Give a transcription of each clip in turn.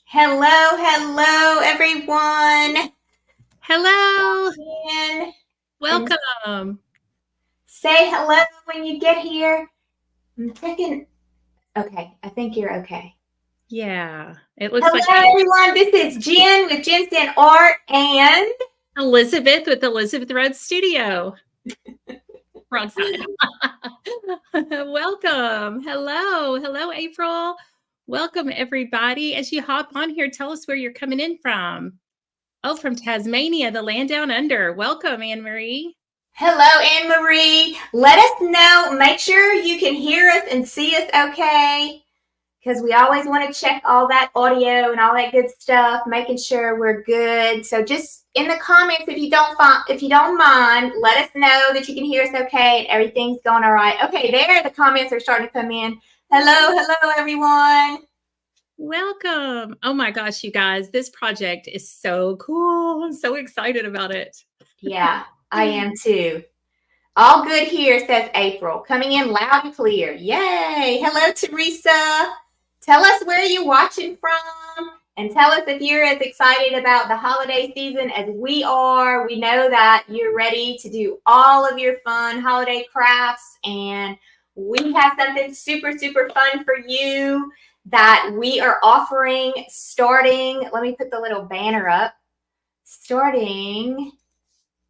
Hello, everyone. Hello, And, and welcome. say hello when you get here. I'm thinking, okay, I think you're okay. Yeah, it looks like Hello, everyone. This is Jen with Jen's Den Art and Elizabeth with Elizabeth Road Studio. Wrong side. Welcome. Hello, April. Welcome, everybody. As you hop on here, tell us where you're coming in from. Oh, from Tasmania, the land down under. Welcome, Anne Marie. hello, Anne Marie. Let us know. Make sure you can hear us and see us okay, because we always want to check all that audio and all that good stuff, making sure we're good. So just in the comments, if you don't mind, let us know that you can hear us okay and everything's going all right. Okay, there the comments are starting to come in. Hello, everyone. Welcome. Oh my gosh, you guys, this project is so cool. I'm so excited about it. Yeah, I am too. All good here, says April. Coming in loud and clear. Yay. Hello, Teresa. Tell us where you're watching from and tell us if you're as excited about the holiday season as we are. We know that you're ready to do all of your fun holiday crafts, and we have something super fun for you that we are offering starting. Let me put the little banner up. Starting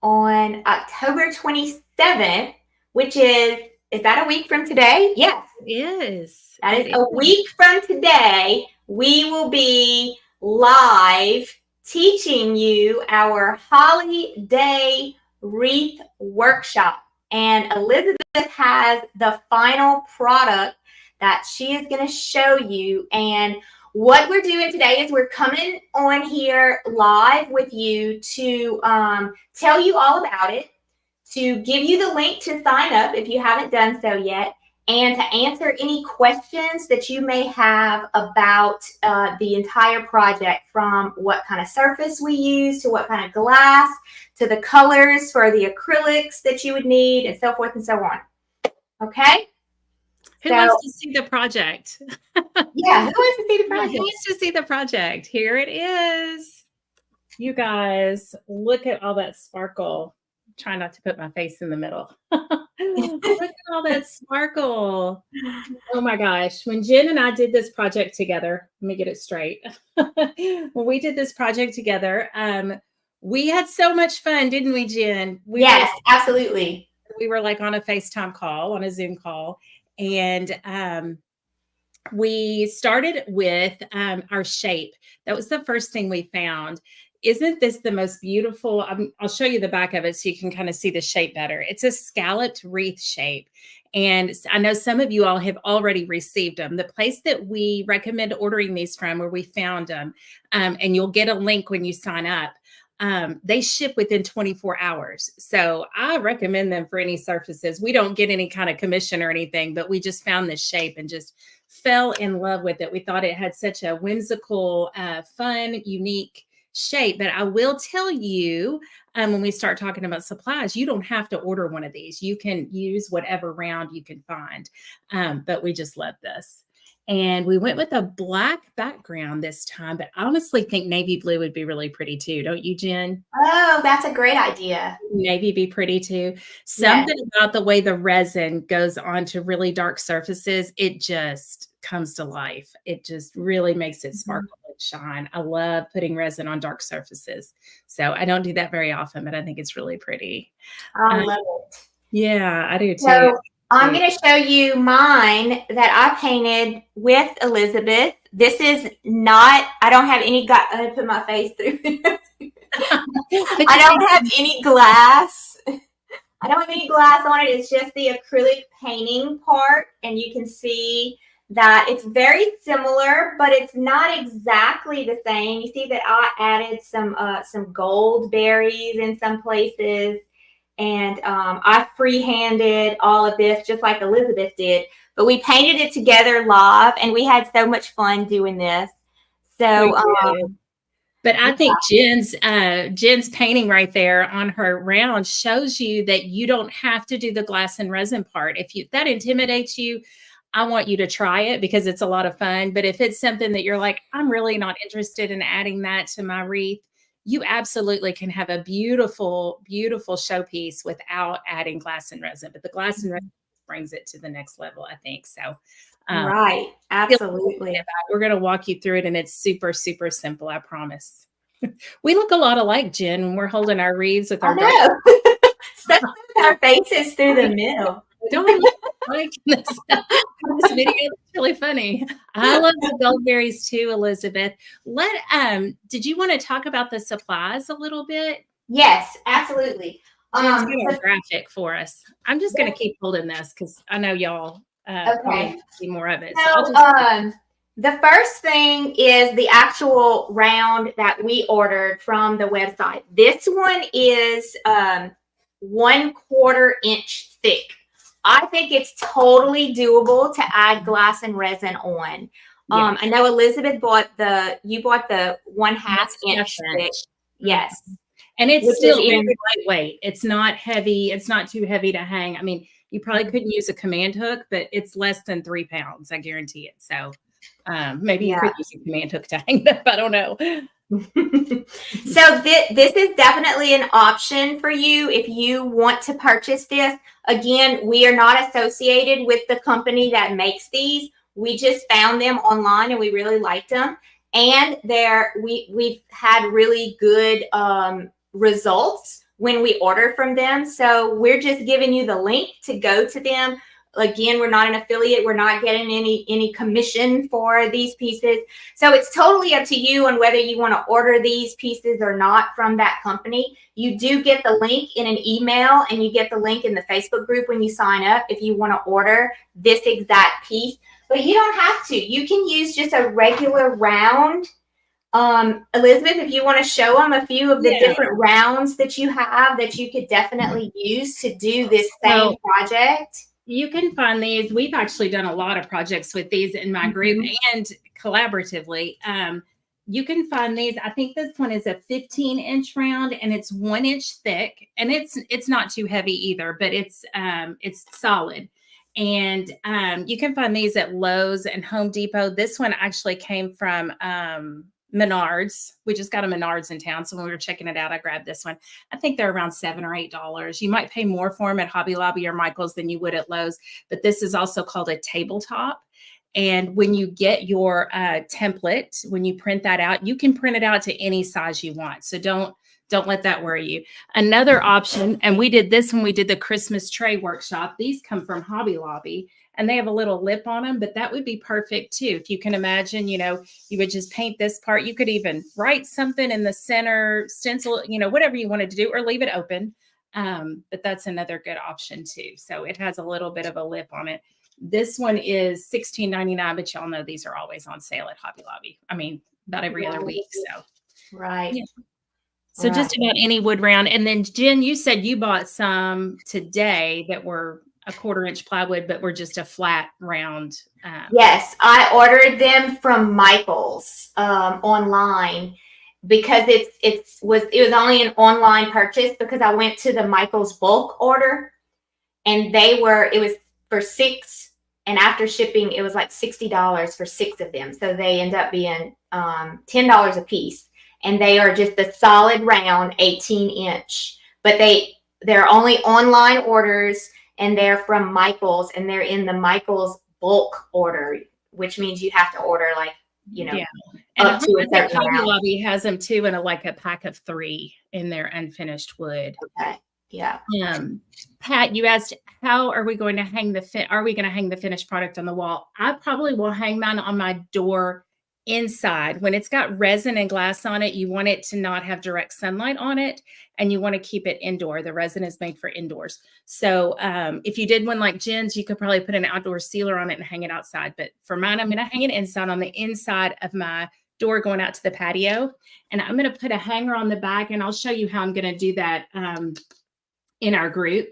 on October 27th, which is that a week from today? Yes. It is. That is a week from today. We will be live teaching you our Holly-Day Wreath Workshop. And Elizabeth has the final product that she is going to show you. And what we're doing today is we're coming on here live with you to tell you all about it, to give you the link to sign up if you haven't done so yet, and to answer any questions that you may have about the entire project, from what kind of surface we use to what kind of glass to the colors for the acrylics that you would need, and so forth and so on. Okay? Who wants to see the project? Yeah, who wants to see the project? Who wants to see the project? Here it is. You guys, look at all that sparkle. Try not to put my face in the middle. Look at all that sparkle. Oh my gosh. When Jen and I did this project together, let me get it straight. When we did this project together, we had so much fun, didn't we, Jen? Yes, absolutely. We were like on a FaceTime call, on a Zoom call, and we started with our shape. That was the first thing we found. Isn't this the most beautiful? I'll show you the back of it so you can kind of see the shape better. It's a scalloped wreath shape. And I know some of you all have already received them. The place that we recommend ordering these from, where we found them, and you'll get a link when you sign up, they ship within 24 hours. So I recommend them for any surfaces. We don't get any kind of commission or anything, but we just found this shape and just fell in love with it. We thought it had such a whimsical, fun, unique shape. But I will tell you, when we start talking about supplies, you don't have to order one of these. You can use whatever round you can find. But we just love this. And we went with a black background this time, but I honestly think navy blue would be really pretty too. Don't you, Jen? Oh, that's a great idea. Navy be pretty too. Something about the way the resin goes onto really dark surfaces, it just comes to life. It just really makes it sparkle and shine. I love putting resin on dark surfaces. So I don't do that very often, but I think it's really pretty. I love it. Yeah, I do too. So I'm going to show you mine that I painted with Elizabeth. This is not, I don't have any, I'm going to put my face through. I don't have any glass. I don't have any glass on it. It's just the acrylic painting part. And you can see that it's very similar, but it's not exactly the same. You see that I added some gold berries in some places. And I freehanded all of this just like Elizabeth did. But we painted it together live, and we had so much fun doing this. So, but I think Jen's painting right there on her round shows you that you don't have to do the glass and resin part. If that intimidates you, I want you to try it because it's a lot of fun. But if it's something that you're like, I'm really not interested in adding that to my wreath, you absolutely can have a beautiful, beautiful showpiece without adding glass and resin. But the glass and resin brings it to the next level, I think. So, Right. Absolutely. we're going to walk you through it, and it's super, super simple. I promise. We look a lot alike, Jen, when we're holding our wreaths with I our know. Especially with our faces through the middle. Don't we look like this video? It's really funny. I love the goldberries too, Elizabeth. Did you want to talk about the supplies a little bit? Yes, absolutely. Jen's got a graphic for us. I'm just going to keep holding this because I know y'all probably see more of it. So the first thing is the actual round that we ordered from the website. This one is 1/4 inch thick. I think it's totally doable to add glass and resin on. Yeah. I know Elizabeth you bought the 1/2 inch thick. Yes. And it's still very lightweight. It's not heavy. It's not too heavy to hang. I mean, you probably couldn't use a command hook, but it's less than 3 pounds. I guarantee it. So maybe you could use a command hook to hang that. I don't know. So this is definitely an option for you if you want to purchase this. Again, we are not associated with the company that makes these. We just found them online and we really liked them. And we've had really good results when we order from them. So we're just giving you the link to go to them. Again, we're not an affiliate. We're not getting any commission for these pieces. So it's totally up to you on whether you want to order these pieces or not from that company. You do get the link in an email, and you get the link in the Facebook group when you sign up if you want to order this exact piece. But you don't have to. You can use just a regular round. Elizabeth, if you want to show them a few of the different rounds that you have that you could definitely use to do this same project. You can find these. We've actually done a lot of projects with these in my group and collaboratively. You can find these. I think this one is a 15-inch round, and it's 1 inch thick, and it's not too heavy either, but it's solid. And you can find these at Lowe's and Home Depot. This one actually came from Menards. We just got a Menards in town. So when we were checking it out, I grabbed this one. I think they're around $7 or $8. You might pay more for them at Hobby Lobby or Michael's than you would at Lowe's, but this is also called a tabletop. And when you get your template, when you print that out, you can print it out to any size you want. So don't let that worry you. Another option, and we did this when we did the Christmas tray workshop. These come from Hobby Lobby, and they have a little lip on them, but that would be perfect too. If you can imagine, you would just paint this part. You could even write something in the center, stencil, whatever you wanted to do, or leave it open. But that's another good option too. So it has a little bit of a lip on it. This one is $16.99, but y'all know these are always on sale at Hobby Lobby. I mean, about every other week. So right. Yeah. So just about any wood round. And then Jen, you said you bought some today that were a 1/4 inch plywood, but were just a flat round. Yes, I ordered them from Michael's online because it was only an online purchase because I went to the Michael's bulk order, and it was for 6, and after shipping it was like $60 for 6 of them. So they end up being $10 a piece. And they are just a solid round 18-inch, but they're only online orders, and they're from Michael's, and they're in the Michael's bulk order, which means you have to order And up to a certain Hobby amount. Lobby has them too, in a pack of 3 in their unfinished wood. Okay. Yeah. Pat, you asked, how are we going to hang the finished product on the wall? I probably will hang mine on my door inside. When it's got resin and glass on it, you want it to not have direct sunlight on it, and you want to keep it indoor. The resin is made for indoors. So if you did one like Jen's, you could probably put an outdoor sealer on it and hang it outside. But for mine, I'm going to hang it inside on the inside of my door going out to the patio. And I'm going to put a hanger on the back, and I'll show you how I'm going to do that in our group.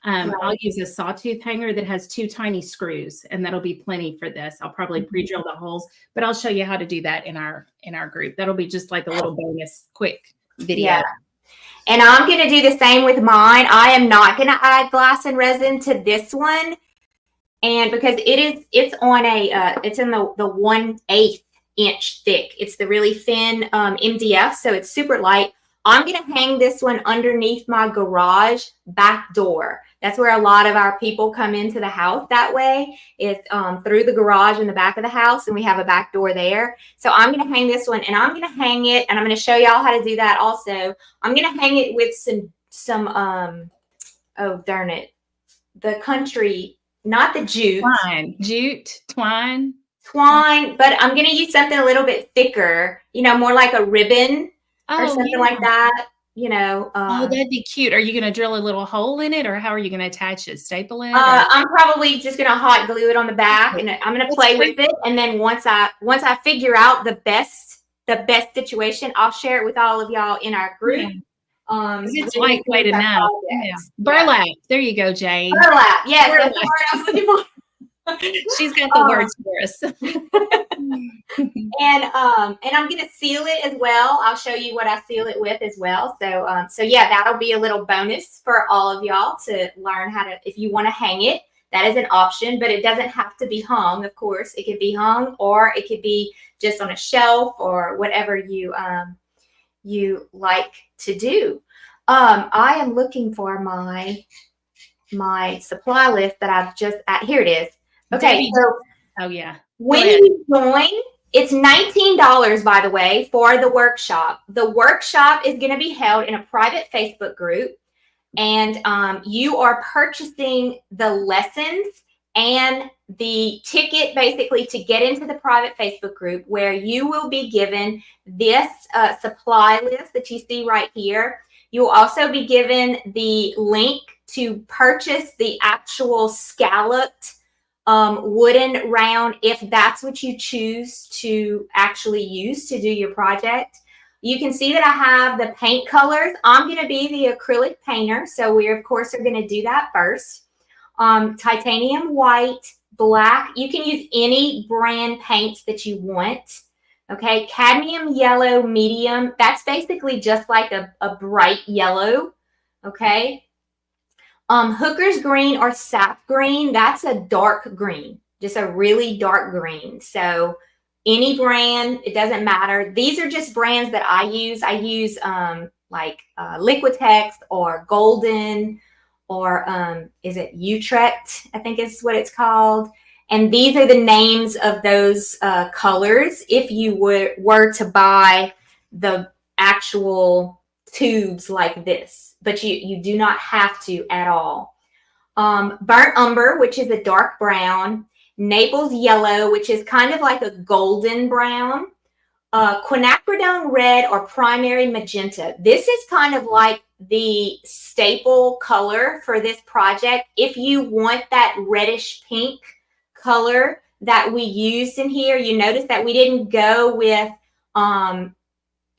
I'll use a sawtooth hanger that has 2 tiny screws, and that'll be plenty for this. I'll probably pre-drill the holes, but I'll show you how to do that in our group. That'll be just like a little bonus quick video. Yeah. And I'm going to do the same with mine. I am not going to add glass and resin to this one And because it's on it's in the 1/8 inch thick. It's the really thin MDF, so it's super light. I'm going to hang this one underneath my garage back door. That's where a lot of our people come into the house that way. It's through the garage in the back of the house, and we have a back door there. So I'm going to hang this one, and I'm going to hang it, and I'm going to show y'all how to do that also. I'm going to hang it with some oh, darn it, the country, not the jute. Twine. Twine, but I'm going to use something a little bit thicker, more like a ribbon or something like that, oh, that'd be cute. Are you going to drill a little hole in it, or how are you going to attach it? Staple it? I'm probably just going to hot glue it on the back, and I'm going to play with it. And then once I figure out the best situation, I'll share it with all of y'all in our group. Yeah. It's lightweight enough. Yeah. Burlap. Yeah. There you go, Jane. Burlap. Yes, that's the word I was looking for. She's got the words for us. And I'm going to seal it as well. I'll show you what I seal it with as well. So yeah, that'll be a little bonus for all of y'all to learn how to, if you want to hang it, that is an option, but it doesn't have to be hung. Of course, it could be hung, or it could be just on a shelf, or whatever you like to do. I am looking for my supply list that I've just here it is. Okay, so oh yeah. When you join, it's $19, by the way, for the workshop. The workshop is going to be held in a private Facebook group, and you are purchasing the lessons and the ticket basically to get into the private Facebook group, where you will be given this supply list that you see right here. You will also be given the link to purchase the actual scalloped wooden round, if that's what you choose to actually use to do your project. You can see that I have the paint colors. I'm going to be the acrylic painter, so we of course are going to do that first. Titanium white, black. You can use any brand paints that you want. Okay, cadmium yellow medium. That's basically just like a bright yellow. Okay. Hooker's green or sap green, that's a dark green, just a really dark green. So any brand, it doesn't matter. These are just brands that I use. I use like Liquitex or Golden, or is it Utrecht, I think is what it's called. And these are the names of those colors if you were to buy the actual tubes like this. But you do not have to at all. Burnt umber, which is a dark brown. Naples yellow, which is kind of like a golden brown. Quinacridone red or primary magenta. This is kind of like the staple color for this project. If you want that reddish pink color that we used in here, you notice that we didn't go with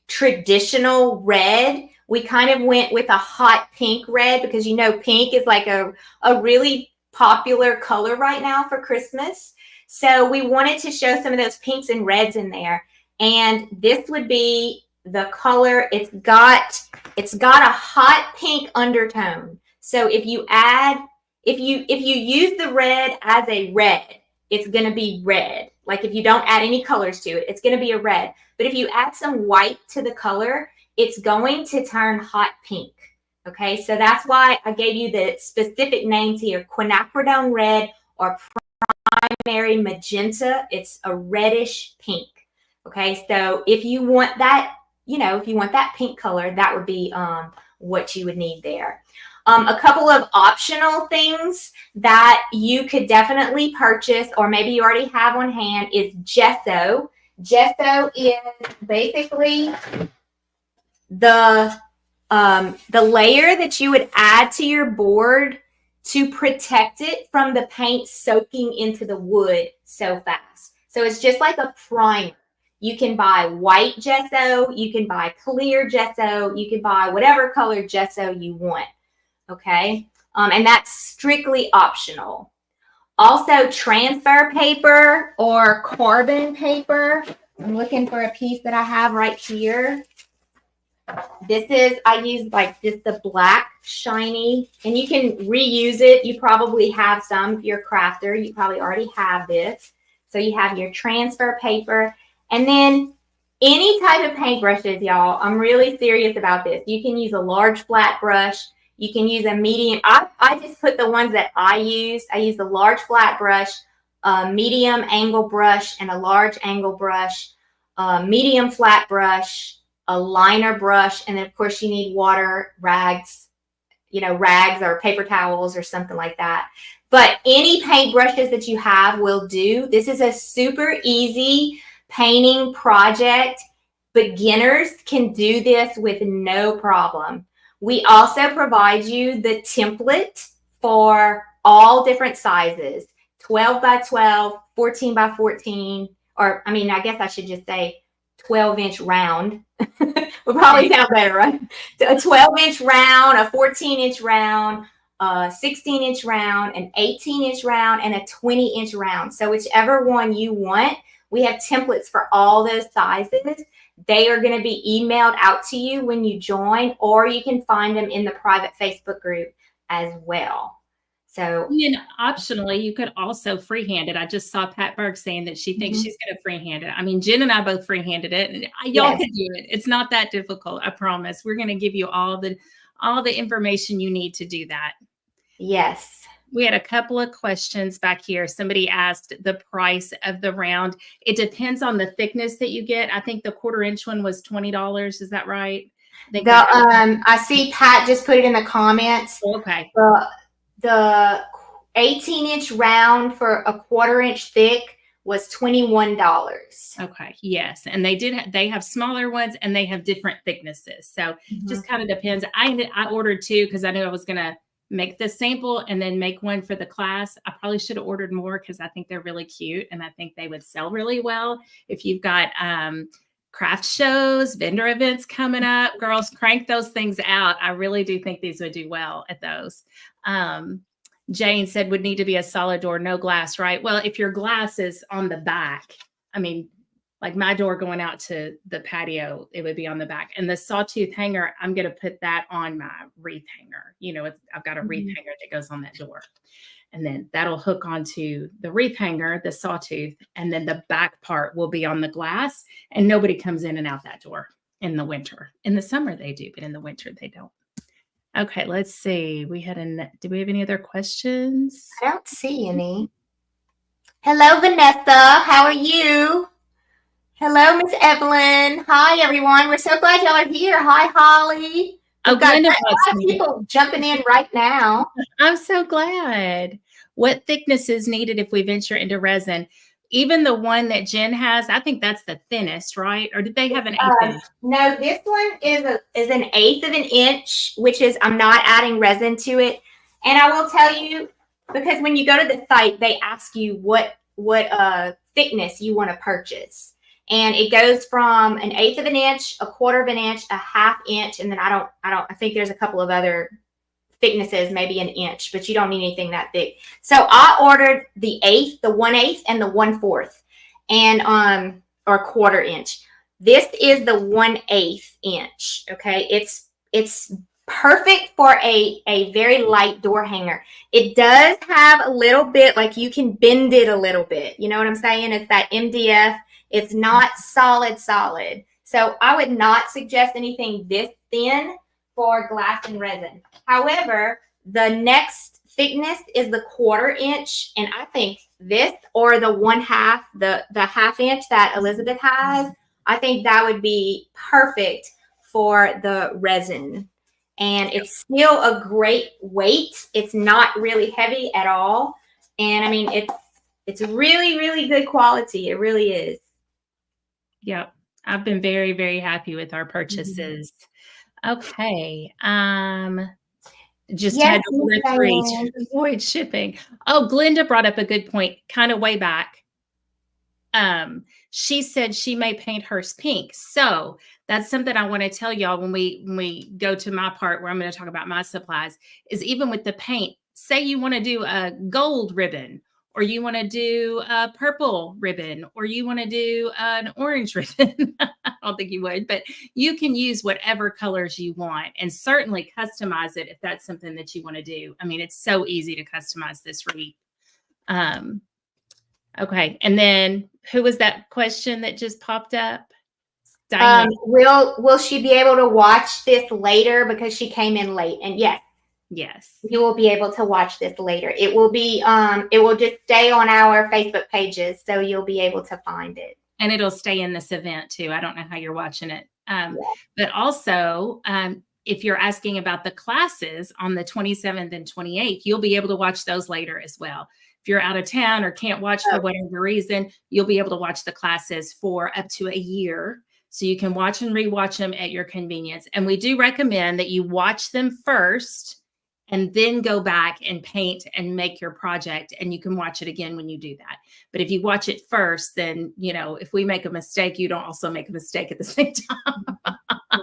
traditional red. We kind of went with a hot pink red, because pink is like a really popular color right now for Christmas. So we wanted to show some of those pinks and reds in there. And this would be the color. It's got a hot pink undertone. So if you use the red as a red, it's going to be red. Like if you don't add any colors to it, it's going to be a red. But if you add some white to the color, it's going to turn hot pink. Okay, so that's why I gave you the specific names here: quinacridone red or primary magenta. It's a reddish pink. Okay, so if you want that, if you want that pink color, that would be what you would need there. A couple of optional things that you could definitely purchase, or maybe you already have on hand, is gesso. Gesso is basically the layer that you would add to your board to protect it from the paint soaking into the wood so fast. So it's just like a primer. You can buy white gesso, you can buy clear gesso, you can buy whatever color gesso you want. Okay, and that's strictly optional. Also, transfer paper or carbon paper. I'm looking for a piece that I have right here. This is, I use like just the black shiny, and you can reuse it. You probably have some. If you're a crafter, you probably already have this. So you have your transfer paper, and then any type of paintbrushes, y'all. I'm really serious about this. You can use a large flat brush. You can use a medium. I just put the ones that I use. I use the large flat brush, a medium angle brush, and a large angle brush, a medium flat brush, a liner brush, and then of course you need water, rags, rags or paper towels or something like that. But any paint brushes that you have will do. This is a super easy painting project. Beginners can do this with no problem. We also provide you the template for all different sizes, 12 by 12, 14 by 14, or I guess I should just say 12-inch round. Would probably sound better, right? A 12-inch round, a 14-inch round, a 16-inch round, an 18-inch round, and a 20-inch round. So whichever one you want, we have templates for all those sizes. They are going to be emailed out to you when you join, or you can find them in the private Facebook group as well. So, and optionally, you could also freehand it. I just saw Pat Berg saying that she thinks she's going to freehand it. Jen and I both freehanded it, and y'all could do it. It's not that difficult. I promise. We're going to give you all the information you need to do that. Yes. We had a couple of questions back here. Somebody asked the price of the round. It depends on the thickness that you get. I think the 1/4-inch one was $20. Is that right? I see Pat just put it in the comments. Okay. The 18-inch round for a 1/4-inch thick was $21. Okay. Yes. And they have smaller ones and they have different thicknesses. So just kind of depends. I ordered 2 because I knew I was going to make the sample and then make one for the class. I probably should have ordered more because I think they're really cute and I think they would sell really well. If you've got craft shows, vendor events coming up, girls, crank those things out. I really do think these would do well at those. Jane said would need to be a solid door, no glass, right? Well, if your glass is on the back, like my door going out to the patio, it would be on the back. And the sawtooth hanger, I'm going to put that on my wreath hanger. I've got a wreath hanger that goes on that door. And then that'll hook onto the wreath hanger, the sawtooth, and then the back part will be on the glass. And nobody comes in and out that door in the winter. In the summer they do, but in the winter they don't. Okay, let's see. Do we have any other questions? I don't see any. Hello, Vanessa. How are you? Hello, Miss Evelyn. Hi, everyone. We're so glad y'all are here. Hi, Holly. We've got a lot of people jumping in right now. I'm so glad. What thickness is needed if we venture into resin? Even the one that Jen has, I think that's the thinnest, right? Or did they have an 1/8 inch? No, this one is an 1/8 of an inch, which is I'm not adding resin to it. And I will tell you, because when you go to the site, they ask you what thickness you want to purchase. And it goes from an 1/8 of an inch, a 1/4 of an inch, a 1/2 inch, and then I think there's a couple of other thicknesses, maybe an inch, but you don't need anything that thick. So I ordered the 1/8, the 1/8, and the 1/4, and or 1/4 inch. This is the 1/8 inch. Okay, it's perfect for a very light door hanger. It does have a little bit, like you can bend it a little bit. You know what I'm saying? It's that MDF. It's not solid. So I would not suggest anything this thin for glass and resin. However, the next thickness is the 1/4 inch. And I think this or the 1/2, the 1/2 inch that Elizabeth has, I think that would be perfect for the resin. And it's still a great weight. It's not really heavy at all. And it's really, really good quality. It really is. Yep. I've been very, very happy with our purchases. Okay. Just had to order 3 to avoid shipping. Oh, Glenda brought up a good point, kind of way back. She said she may paint hers pink. So that's something I want to tell y'all when we go to my part where I'm going to talk about my supplies, is even with the paint, say you want to do a gold ribbon, or you want to do a purple ribbon, or you want to do an orange ribbon. don't think you would, but you can use whatever colors you want and certainly customize it if that's something that you want to do. I mean, it's so easy to customize this wreath. Okay. And then who was that question that just popped up? Diane. Will she be able to watch this later because she came in late? And yes, you will be able to watch this later. It will be it will just stay on our Facebook pages, so you'll be able to find it. And it'll stay in this event too. I don't know how you're watching it. But also, if you're asking about the classes on the 27th and 28th, you'll be able to watch those later as well. If you're out of town or can't watch for whatever reason, you'll be able to watch the classes for up to a year. So you can watch and rewatch them at your convenience. And we do recommend that you watch them first and then go back and paint and make your project. And you can watch it again when you do that. But if you watch it first, then, you know, if we make a mistake, you don't also make a mistake at the same time.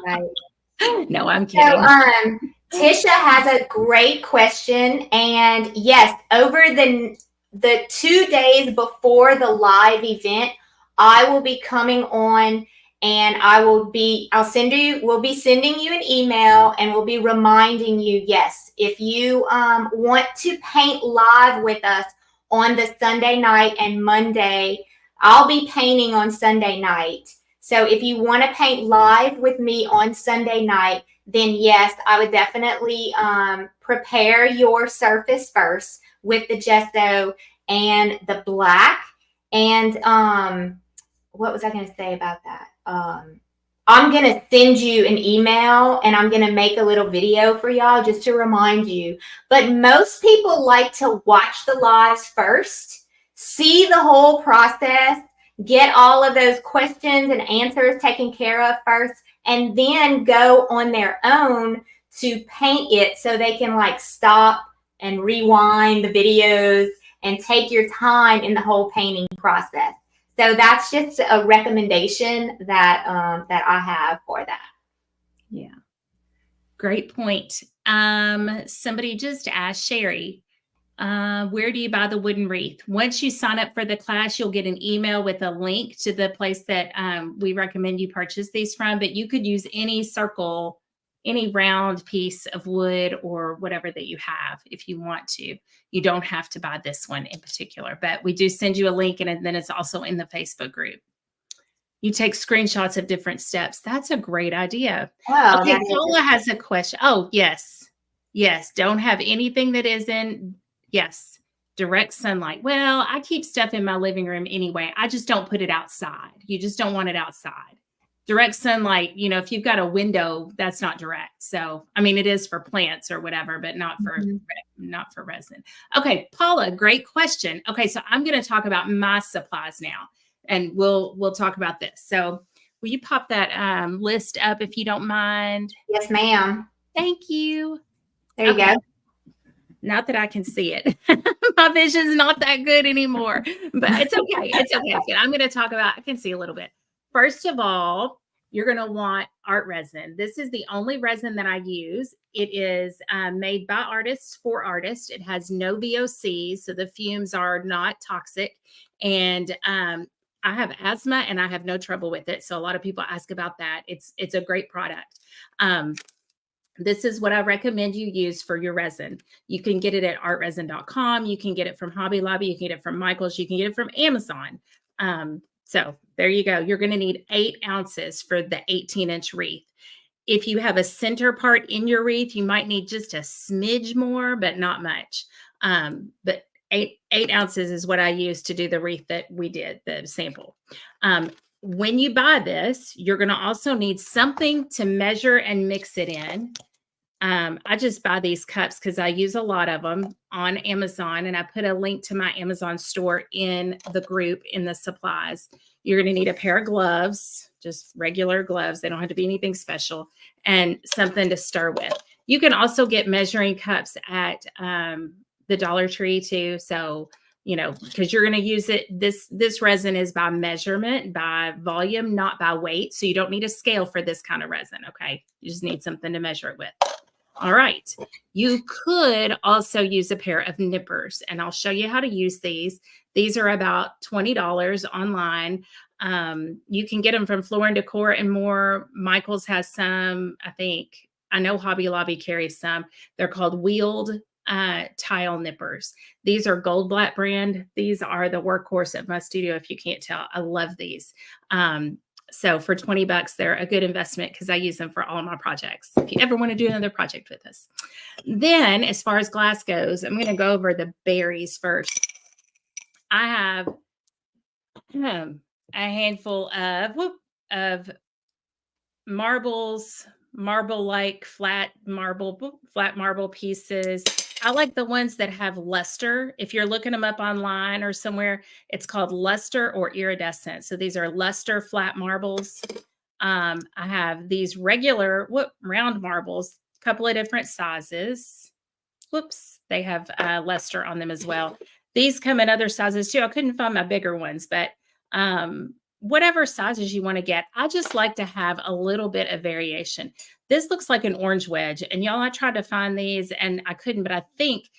Right. No, I'm kidding. So, Tisha has a great question. And yes, over the 2 days before the live event, I will be coming on and we'll be sending you an email and we'll be reminding you, yes, if you want to paint live with us on the Sunday night and Monday, I'll be painting on Sunday night. So if you want to paint live with me on Sunday night, then yes, I would definitely prepare your surface first with the gesso and the black. And what was I going to say about that? I'm going to send you an email and I'm going to make a little video for y'all just to remind you. But most people like to watch the lives first, see the whole process, get all of those questions and answers taken care of first, and then go on their own to paint it so they can like stop and rewind the videos and take your time in the whole painting process. So that's just a recommendation that I have for that. Yeah. Great point. Somebody just asked, Sherry, where do you buy the wooden wreath? Once you sign up for the class, you'll get an email with a link to the place that we recommend you purchase these from, but you could use any circle, any round piece of wood or whatever that you have if you want to. You don't have to buy this one in particular, but we do send you a link and then it's also in the Facebook group. You take screenshots of different steps. That's a great idea. Wow, okay, Paula has a question. Oh, yes. Yes. Don't have anything that isn't, yes, direct sunlight. Well, I keep stuff in my living room anyway. I just don't put it outside. You just don't want it outside. Direct sunlight, you know, if you've got a window, that's not direct. So, I mean, it is for plants or whatever, but not for not for resin. Okay, Paula, great question. Okay, so I'm going to talk about my supplies now, and we'll talk about this. So, will you pop that list up if you don't mind? Yes, ma'am. Thank you. There you go. Not that I can see it. My vision's not that good anymore, but it's okay. It's okay. I'm going to talk about, I can see a little bit. First of all, you're going to want art resin. This is the only resin that I use. It is made by artists for artists. It has no VOCs, so the fumes are not toxic. And I have asthma and I have no trouble with it. So a lot of people ask about that. It's a great product. This is what I recommend you use for your resin. You can get it at artresin.com. You can get it from Hobby Lobby. You can get it from Michael's. You can get it from Amazon. So there you go. You're going to need 8 ounces for the 18-inch wreath. If you have a center part in your wreath, you might need just a smidge more, but not much. But 8 ounces is what I used to do the wreath that we did, the sample. When you buy this, you're going to also need something to measure and mix it in. I just buy these cups because I use a lot of them on Amazon, and I put a link to my Amazon store in the group in the supplies. You're going to need a pair of gloves, just regular gloves. They don't have to be anything special, and something to stir with. You can also get measuring cups at the Dollar Tree too. So, you know, because you're going to use it. This resin is by measurement, by volume, not by weight. So you don't need a scale for this kind of resin. Okay. You just need something to measure it with. All right. You could also use a pair of nippers, and I'll show you how to use these. These are about $20 online. You can get them from Floor and Decor and more. Michael's has some, I know Hobby Lobby carries some. They're called wheeled tile nippers. These are Goldblatt brand. These are the workhorse at my studio. If you can't tell, I love these. So for $20, they're a good investment because I use them for all my projects. If you ever want to do another project with us. Then as far as glass goes, I'm going to go over the berries first. I have a handful of marbles, marble-like flat marble pieces. I like the ones that have luster. If you're looking them up online or somewhere, it's called luster or iridescent. So these are luster flat marbles. I have these regular round marbles, a couple of different sizes. Whoops, they have luster on them as well. These come in other sizes too. I couldn't find my bigger ones, but whatever sizes you want to get. I just like to have a little bit of variation. This looks like an orange wedge, and y'all, I tried to find these and I couldn't, but I think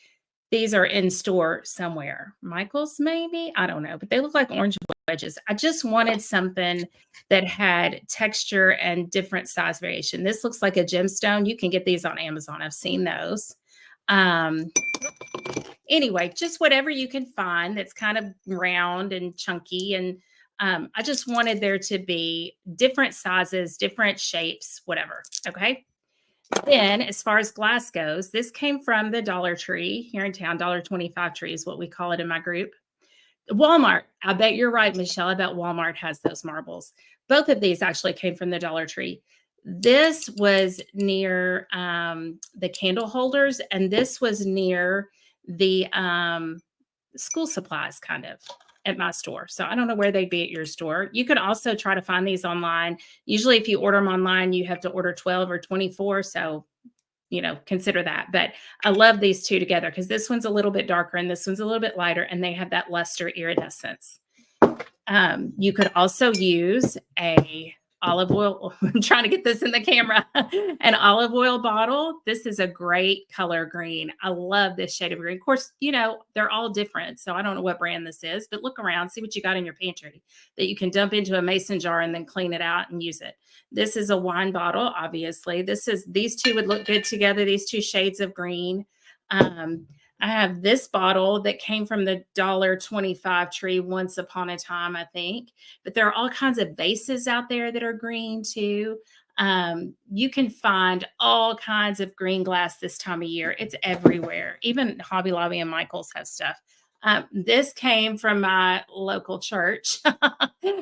these are in store somewhere. Michael's maybe, I don't know, but they look like orange wedges. I just wanted something that had texture and different size variation. This looks like a gemstone. You can get these on Amazon. I've seen those. Anyway, just whatever you can find that's kind of round and chunky. And I just wanted there to be different sizes, different shapes, whatever. Okay. Then as far as glass goes, this came from the Dollar Tree here in town. $1.25 tree is what we call it in my group. Walmart. I bet you're right, Michelle. I bet Walmart has those marbles. Both of these actually came from the Dollar Tree. This was near the candle holders, and this was near the school supplies kind of at my store. So I don't know where they'd be at your store. You could also try to find these online. Usually if you order them online, you have to order 12 or 24. So, you know, consider that. But I love these two together because this one's a little bit darker and this one's a little bit lighter, and they have that luster iridescence. You could also use a olive oil. I'm trying to get this in the camera. An olive oil bottle. This is a great color green. I love this shade of green. Of course, you know, they're all different. So I don't know what brand this is, but look around, see what you got in your pantry that you can dump into a mason jar and then clean it out and use it. This is a wine bottle, obviously. These two would look good together, these two shades of green. I have this bottle that came from the $1.25 tree once upon a time, I think. But there are all kinds of vases out there that are green too. You can find all kinds of green glass this time of year. It's everywhere. Even Hobby Lobby and Michael's have stuff. This came from my local church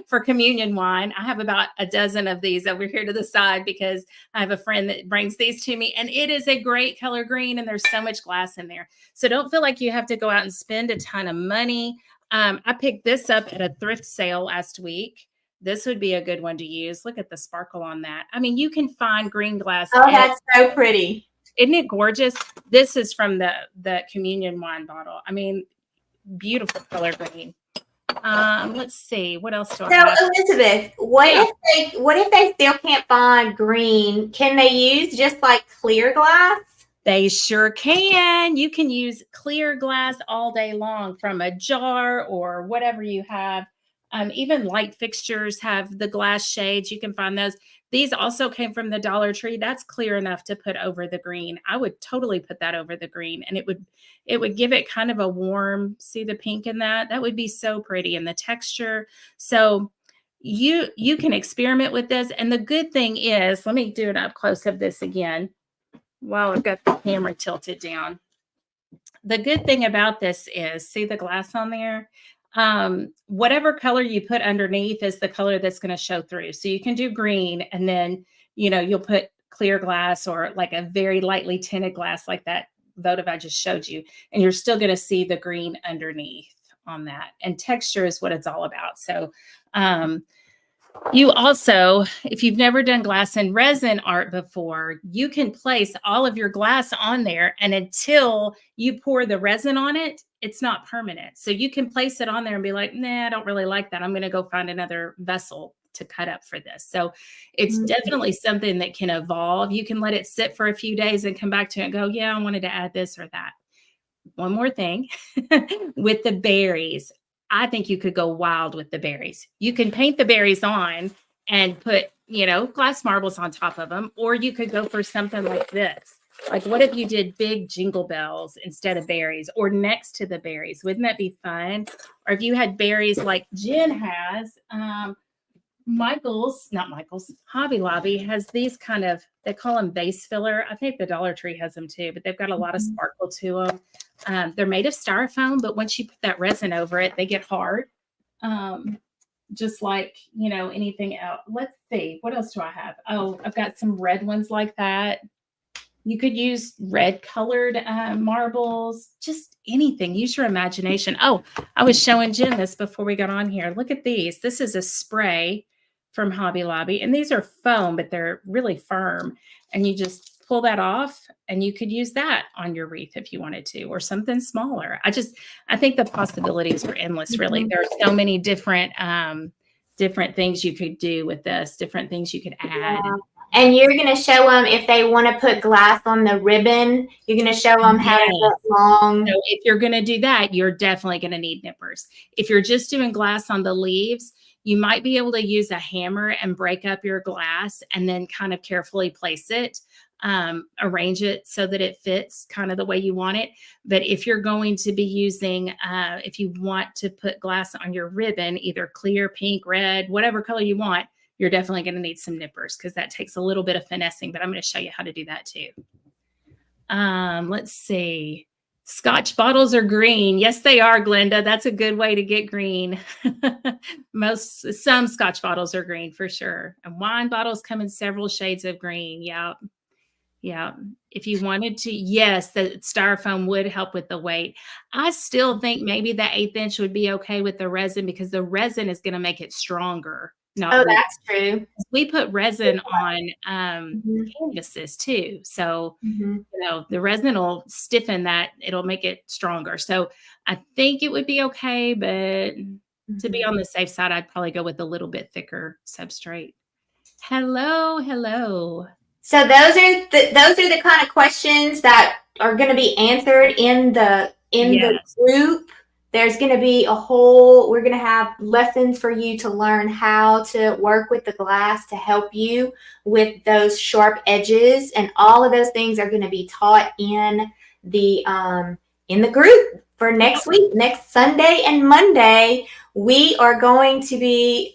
for communion wine. I have about a dozen of these over here to the side because I have a friend that brings these to me, and it is a great color green, and there's so much glass in there. So don't feel like you have to go out and spend a ton of money. I picked this up at a thrift sale last week. This would be a good one to use. Look at the sparkle on that. I mean, you can find green glass. Oh, that's so pretty. Isn't it gorgeous? This is from the communion wine bottle. I mean, beautiful color green. Let's see, what else do I have? So Elizabeth, what if they still can't find green? Can they use just like clear glass? They sure can. You can use clear glass all day long from a jar or whatever you have. Even light fixtures have the glass shades. You can find those. These also came from the Dollar Tree. That's clear enough to put over the green. I would totally put that over the green, and it would give it kind of a warm, see the pink in that? That would be so pretty, and the texture. So you can experiment with this. And the good thing is, let me do an up close of this again while I've got the camera tilted down. The good thing about this is, see the glass on there? Whatever color you put underneath is the color that's going to show through. So you can do green, and then, you know, you'll put clear glass or like a very lightly tinted glass like that votive I just showed you, and you're still going to see the green underneath on that. And texture is what it's all about. So, you also, if you've never done glass and resin art before, you can place all of your glass on there, and until you pour the resin on it, it's not permanent. So you can place it on there and be like, nah, I don't really like that. I'm going to go find another vessel to cut up for this. So it's definitely something that can evolve. You can let it sit for a few days and come back to it and go, yeah, I wanted to add this or that. One more thing with the berries. I think you could go wild with the berries. You can paint the berries on and put, glass marbles on top of them, or you could go for something like this. Like, what if you did big jingle bells instead of berries, or next to the berries? Wouldn't that be fun? Or if you had berries like Jen has, not Michael's, Hobby Lobby has these kind of, they call them base filler. I think the Dollar Tree has them too, but they've got a lot of sparkle to them. They're made of styrofoam, but once you put that resin over it, they get hard. Just like, anything else. Let's see, what else do I have? Oh, I've got some red ones like that. You could use red colored marbles, just anything. Use your imagination. Oh, I was showing Jen this before we got on here. Look at these. This is a spray from Hobby Lobby, and these are foam, but they're really firm. And you just pull that off, and you could use that on your wreath if you wanted to, or something smaller. I think the possibilities are endless, really. There are so many different things you could do with this, different things you could add. Yeah. And you're going to show them if they want to put glass on the ribbon. You're going to show them how to get long. So if you're going to do that, you're definitely going to need nippers. If you're just doing glass on the leaves, you might be able to use a hammer and break up your glass and then kind of carefully place it, arrange it so that it fits kind of the way you want it. But if you're going to be using, if you want to put glass on your ribbon, either clear, pink, red, whatever color you want, you're definitely going to need some nippers because that takes a little bit of finessing, but I'm going to show you how to do that too. Let's see. Scotch bottles are green. Yes, they are, Glenda. That's a good way to get green. Some Scotch bottles are green for sure. And wine bottles come in several shades of green. Yeah. Yeah. If you wanted to, yes, the styrofoam would help with the weight. I still think maybe the 1/8 inch would be okay with the resin because the resin is going to make it stronger. That's true. We put resin on canvases too. So, the resin will stiffen that. It'll make it stronger. So I think it would be okay, but to be on the safe side, I'd probably go with a little bit thicker substrate. Hello. So those are the kind of questions that are going to be answered in the group. There's going to be we're going to have lessons for you to learn how to work with the glass to help you with those sharp edges. And all of those things are going to be taught in the group for next week, next Sunday and Monday. We are going to be,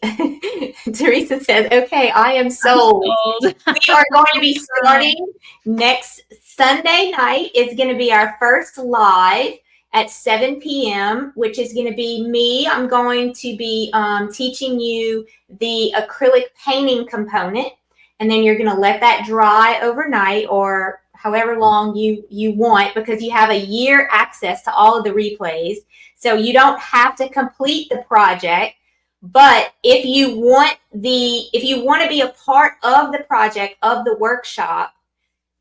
Teresa says, okay, I am sold. We are going to be starting next Sunday night. Is going to be our first live at 7 p.m., which is going to be me. I'm going to be teaching you the acrylic painting component, and then you're going to let that dry overnight or however long you want, because you have a year access to all of the replays. So you don't have to complete the project, but if you want to be a part of the project, of the workshop,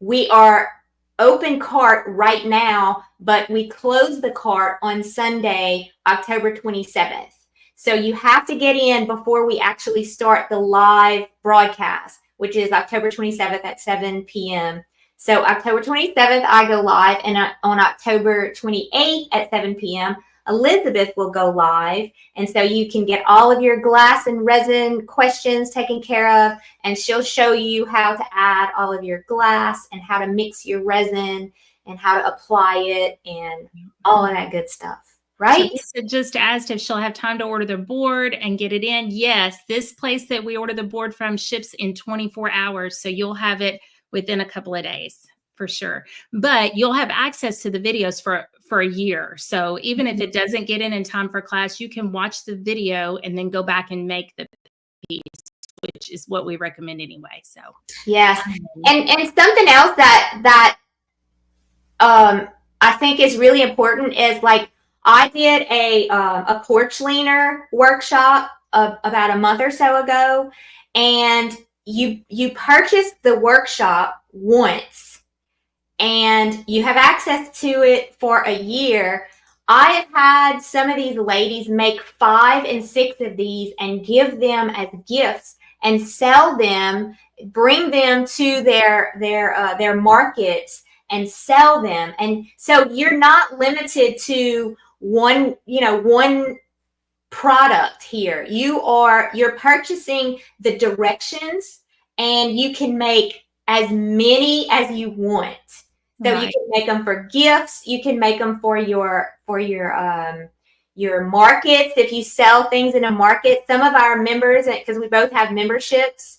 we are open cart right now, but we close the cart on Sunday, October 27th. So you have to get in before we actually start the live broadcast, which is October 27th at 7 p.m. So October 27th, I go live, and on October 28th at 7 p.m., Elizabeth will go live. And so you can get all of your glass and resin questions taken care of, and she'll show you how to add all of your glass and how to mix your resin and how to apply it and all of that good stuff. Right? Teresa just asked if she'll have time to order the board and get it in. Yes, this place that we order the board from ships in 24 hours. So you'll have it within a couple of days for sure. But you'll have access to the videos for a year. So even if it doesn't get in time for class, you can watch the video and then go back and make the piece, which is what we recommend anyway. So yes. And something else that I think is really important is, like, I did a porch leaner workshop about a month or so ago, and you purchase the workshop once and you have access to it for a year. I have had some of these ladies make 5 and 6 of these and give them as gifts and sell them, bring them to their markets and sell them. And so you're not limited to one product here. You're purchasing the directions, and you can make as many as you want. So you Right. can make them for gifts. You can make them for your markets. If you sell things in a market, some of our members, because we both have memberships,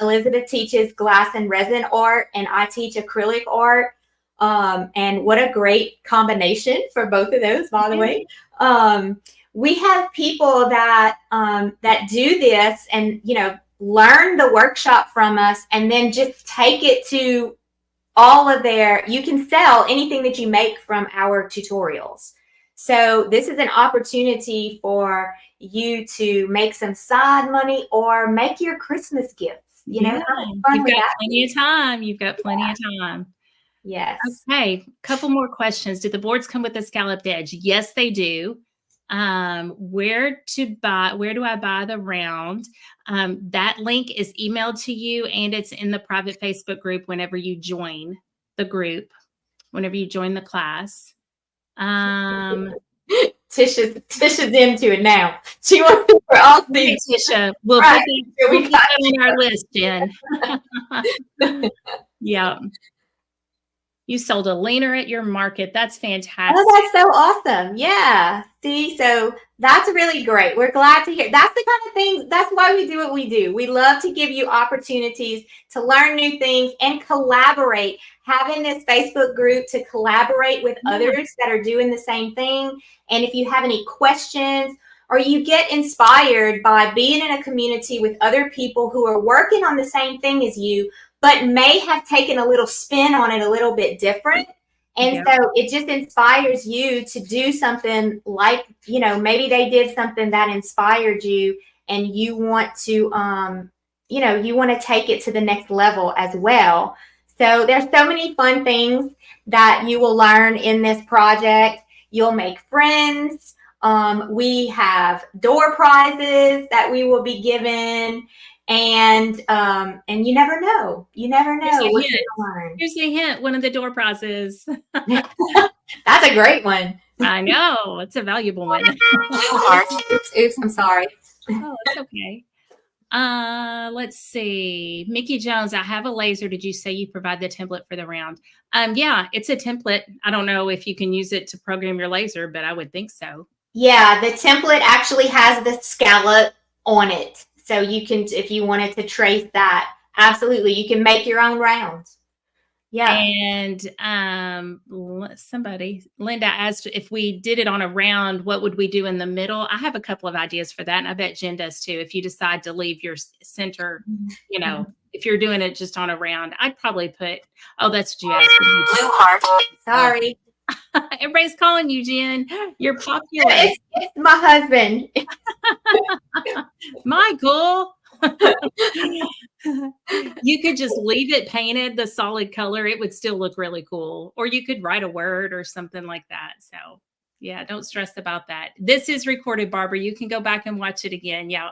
Elizabeth teaches glass and resin art, and I teach acrylic art. And what a great combination for both of those, by the way. We have people that do this and, learn the workshop from us, and then just take it to all of you can sell anything that you make from our tutorials. So this is an opportunity for you to make some side money or make your Christmas gifts. You've got plenty of time. You've got plenty of time. Yes. Okay. Couple more questions. Do the boards come with a scalloped edge? Yes, they do. Where do I buy the round? That link is emailed to you, and it's in the private Facebook group whenever you join the group, whenever you join the class. Tisha's into it now. She wants it for all things. Tisha, we'll put that on our list, Jen. Yeah. You sold a leaner at your market. That's fantastic. Oh, that's so awesome. Yeah. See, so that's really great. We're glad to hear. That's the kind of things, that's why we do what we do. We love to give you opportunities to learn new things and collaborate. Having this Facebook group to collaborate with others that are doing the same thing. And if you have any questions, or you get inspired by being in a community with other people who are working on the same thing as you, but may have taken a little spin on it a little bit different. And so it just inspires you to do something like, maybe they did something that inspired you, and you want to, you want to take it to the next level as well. So there's so many fun things that you will learn in this project. You'll make friends. We have door prizes that we will be given. And you never know. You never know what you're gonna learn. Here's a hint. One of the door prizes. That's a great one. I know. It's a valuable one. Oops, I'm sorry. Oh, it's okay. Let's see. Mickey Jones, I have a laser. Did you say you provide the template for the round? Yeah, it's a template. I don't know if you can use it to program your laser, but I would think so. Yeah, the template actually has the scallop on it. So you can, if you wanted to trace that, absolutely, you can make your own rounds. Yeah. And Linda asked if we did it on a round, what would we do in the middle? I have a couple of ideas for that, and I bet Jen does too. If you decide to leave your center, if you're doing it just on a round, I'd probably put, that's what you asked for. Blue heart. Sorry. Everybody's calling you, Jen. You're popular. It's my husband. Michael. You could just leave it painted the solid color. It would still look really cool. Or you could write a word or something like that. So yeah, don't stress about that. This is recorded, Barbara. You can go back and watch it again. Yeah.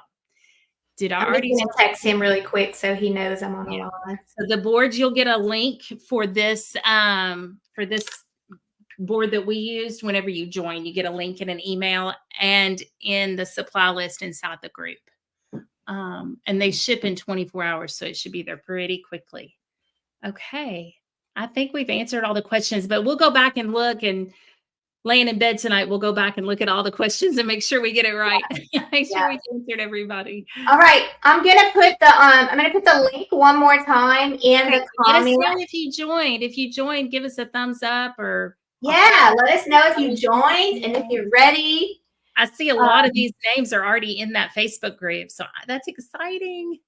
I'm already going to text him really quick so he knows I'm on the line. So the boards, you'll get a link for this board that we used. Whenever you join, you get a link in an email and in the supply list inside the group. And they ship in 24 hours, so it should be there pretty quickly. Okay. I think we've answered all the questions, but we'll go back and look, and laying in bed tonight, we'll go back and look at all the questions and make sure we get it right. Make sure we answered everybody. All right. I'm going to put the link one more time in the comments. Let us know if you joined. If you joined, give us a thumbs up or. Yeah. Let us know if you joined and if you're ready. I see a lot of these names are already in that Facebook group, so that's exciting.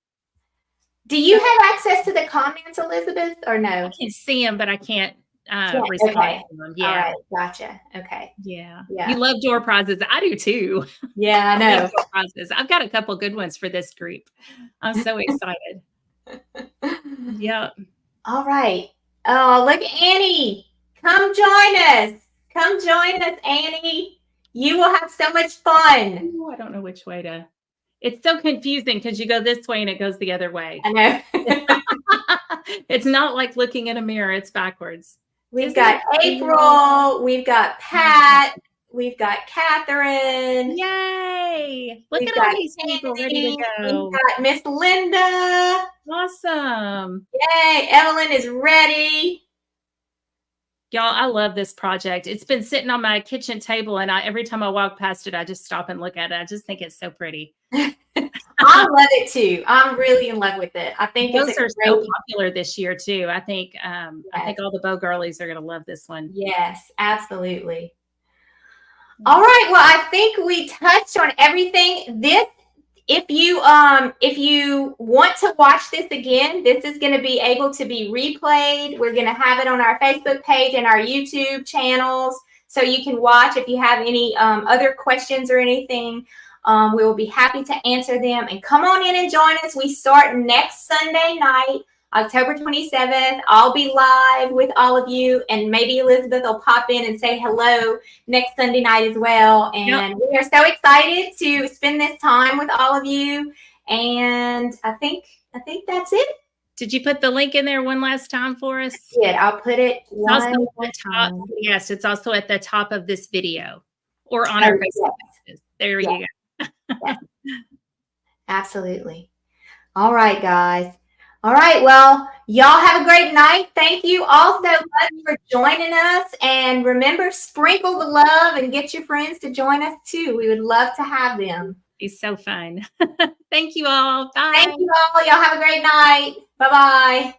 Do you have access to the comments, Elizabeth, or no? I can see them, but I can't respond to them. Yeah. All right. Gotcha. Okay. Yeah. You love door prizes. I do too. Yeah, I know. Door prizes. I've got a couple good ones for this group. I'm so excited. Yeah. All right. Oh, look, Annie. Come join us. Come join us, Annie. You will have so much fun. Oh, I don't know which way to. It's so confusing because you go this way and it goes the other way. I know. It's not like looking in a mirror. It's backwards. We've got April. We've got Pat. We've got Catherine. Yay! Look We've at all got these people ready to Candy. We've go. got Miss Linda. Awesome. Yay, Evelyn is ready. Y'all, I love this project. It's been sitting on my kitchen table, and every time I walk past it, I just stop and look at it. I just think it's so pretty. I love it too. I'm really in love with it. I think Those it's a are great. so popular this year too. I think all the Bow girlies are going to love this one. Yes, absolutely. All right. Well, I think we touched on everything. If you want to watch this again, this is going to be able to be replayed. We're going to have it on our Facebook page and our YouTube channels, so you can watch. If you have any other questions or anything, we will be happy to answer them. And come on in and join us. We start next Sunday night, October 27th. I'll be live with all of you, and maybe Elizabeth will pop in and say hello next Sunday night as well. And we are so excited to spend this time with all of you. And I think that's it. Did you put the link in there one last time for us? Yeah, I'll put it one more time. Yes, it's also at the top of this video or on our Facebook pages. There you go. Yeah. Absolutely. All right, guys. All right. Well, y'all have a great night. Thank you all so much for joining us. And remember, sprinkle the love and get your friends to join us too. We would love to have them. It's so fun. Thank you all. Bye. Thank you all. Y'all have a great night. Bye-bye.